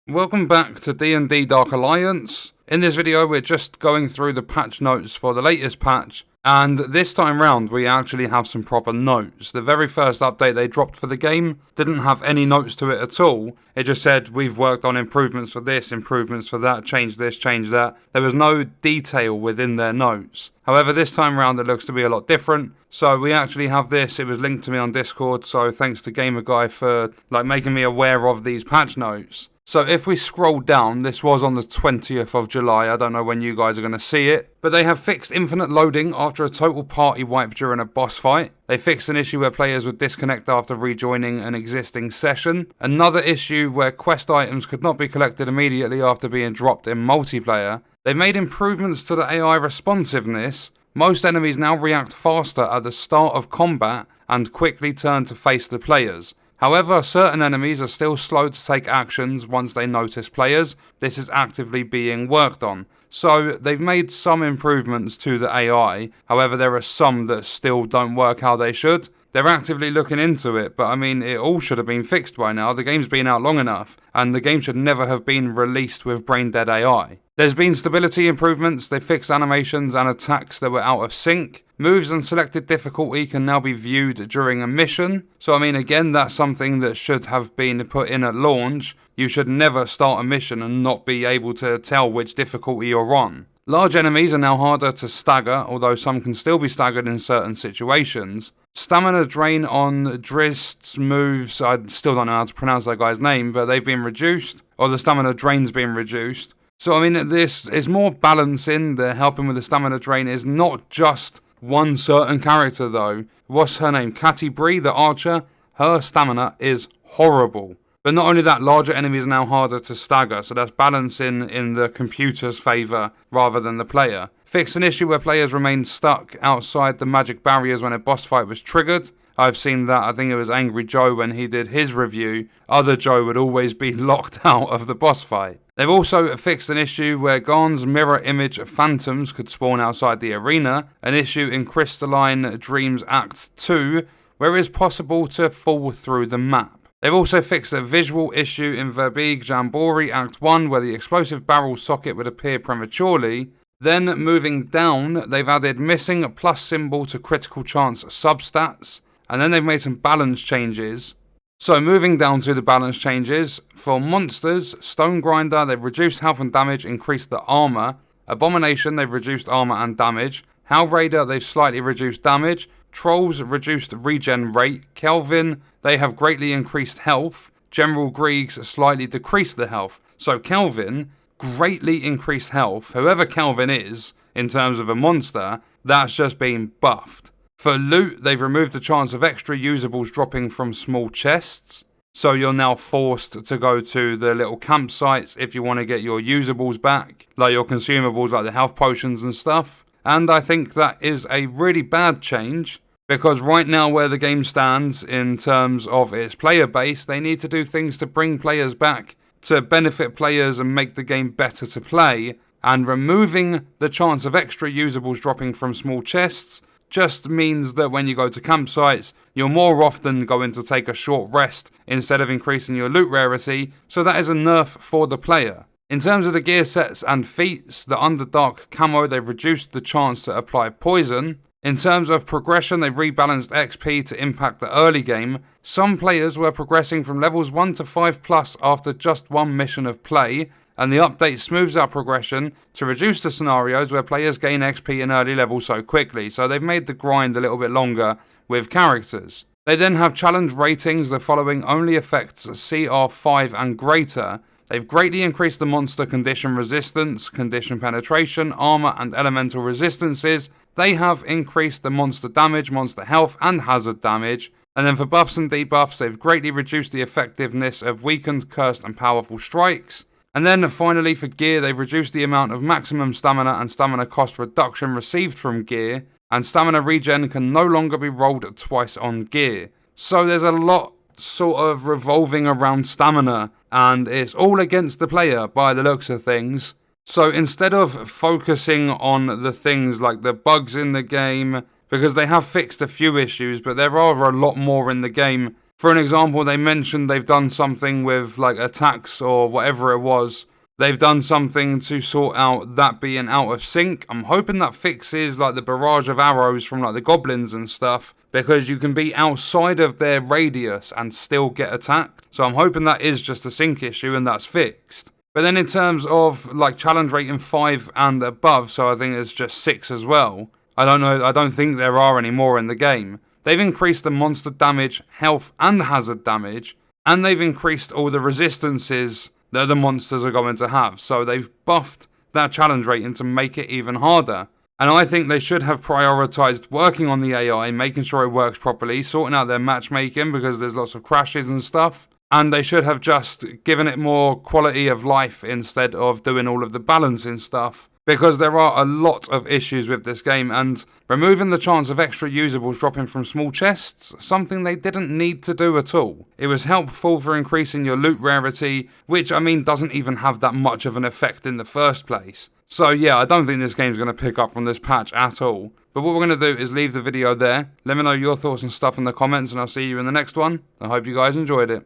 Welcome back to D&D Dark Alliance. In this video we're just going through the patch notes for the latest patch, and this time round we actually have some proper notes. The very first update they dropped for the game didn't have any notes to it at all. It just said we've worked on improvements for this, improvements for that, change this, change that. There was no detail within their notes. However, this time round it looks to be a lot different. So we actually have this. It was linked to me on Discord, so thanks to Gamer Guy for making me aware of these patch notes. So if we scroll down, this was on the 20th of July, I don't know when you guys are going to see it, but they have fixed infinite loading after a total party wipe during a boss fight. They fixed an issue where players would disconnect after rejoining an existing session. Another issue where quest items could not be collected immediately after being dropped in multiplayer. They made improvements to the AI responsiveness. Most enemies now react faster at the start of combat and quickly turn to face the players. However, certain enemies are still slow to take actions once they notice players. This is actively being worked on. So they've made some improvements to the AI, however there are some that still don't work how they should. They're actively looking into it, but I mean, it all should have been fixed by now. The game's been out long enough, and the game should never have been released with brain-dead AI. There's been stability improvements. They fixed animations and attacks that were out of sync. Moves and selected difficulty can now be viewed during a mission. So I mean, again, that's something that should have been put in at launch. You should never start a mission and not be able to tell which difficulty you're on. Large enemies are now harder to stagger, although some can still be staggered in certain situations. Stamina drain on Drizt's moves, I still don't know how to pronounce that guy's name, but they've been reduced, or the stamina drain's been reduced. So I mean, this is more balancing. The helping with the stamina drain is not just one certain character though. What's her name? Catty Bree, the archer. Her stamina is horrible. But not only that, larger enemies are now harder to stagger, so that's balancing in the computer's favour rather than the player. Fixed an issue where players remained stuck outside the magic barriers when a boss fight was triggered. I've seen that. I think it was Angry Joe when he did his review. Other Joe would always be locked out of the boss fight. They've also fixed an issue where Garn's mirror image phantoms could spawn outside the arena. An issue in Crystalline Dreams Act 2 where it is possible to fall through the map. They've also fixed a visual issue in Verbeeg Jamboree Act 1 where the explosive barrel socket would appear prematurely. Then moving down, they've added missing a plus symbol to critical chance substats. And then they've made some balance changes. So moving down to the balance changes, for monsters, Stone Grinder, they've reduced health and damage, increased the armor. Abomination, they've reduced armor and damage. Hell Raider, they've slightly reduced damage. Trolls, reduced regen rate. Kelvin, they have greatly increased health. General Griegs slightly decreased the health. So Kelvin, greatly increased health. Whoever Kelvin is, in terms of a monster, that's just been buffed. For loot, they've removed the chance of extra usables dropping from small chests. So you're now forced to go to the little campsites if you want to get your usables back, like your consumables like the health potions and stuff. And I think that is a really bad change, because right now where the game stands in terms of its player base, they need to do things to bring players back, to benefit players and make the game better to play. And removing the chance of extra usables dropping from small chests just means that when you go to campsites, you're more often going to take a short rest instead of increasing your loot rarity, so that is a nerf for the player. In terms of the gear sets and feats, the Underdark camo, they've reduced the chance to apply poison. In terms of progression, they've rebalanced XP to impact the early game. Some players were progressing from levels 1 to 5 plus after just one mission of play, and the update smooths out progression to reduce the scenarios where players gain XP in early levels so quickly, so they've made the grind a little bit longer with characters. They then have challenge ratings. The following only affects CR5 and greater. They've greatly increased the monster condition resistance, condition penetration, armor and elemental resistances. They have increased the monster damage, monster health and hazard damage. And then for buffs and debuffs, they've greatly reduced the effectiveness of weakened, cursed and powerful strikes. And then finally for gear, they've reduced the amount of maximum stamina and stamina cost reduction received from gear, and stamina regen can no longer be rolled twice on gear. So there's a lot sort of revolving around stamina, and it's all against the player by the looks of things. So instead of focusing on the things like the bugs in the game, because they have fixed a few issues, but there are a lot more in the game For an example, they mentioned they've done something with like attacks or whatever it was. They've done something to sort out that being out of sync. I'm hoping that fixes like the barrage of arrows from like the goblins and stuff, because you can be outside of their radius and still get attacked. So I'm hoping that is just a sync issue and that's fixed. But then in terms of like challenge rating 5 and above, so I think it's just 6 as well. I don't think there are any more in the game. They've increased the monster damage, health and hazard damage, and they've increased all the resistances that the monsters are going to have. So they've buffed that challenge rating to make it even harder. And I think they should have prioritised working on the AI, making sure it works properly, sorting out their matchmaking because there's lots of crashes and stuff. And they should have just given it more quality of life instead of doing all of the balancing stuff. Because there are a lot of issues with this game, and removing the chance of extra usables dropping from small chests, something they didn't need to do at all. It was helpful for increasing your loot rarity, which I mean doesn't even have that much of an effect in the first place. So yeah, I don't think this game's going to pick up from this patch at all. But what we're going to do is leave the video there. Let me know your thoughts and stuff in the comments, and I'll see you in the next one. I hope you guys enjoyed it.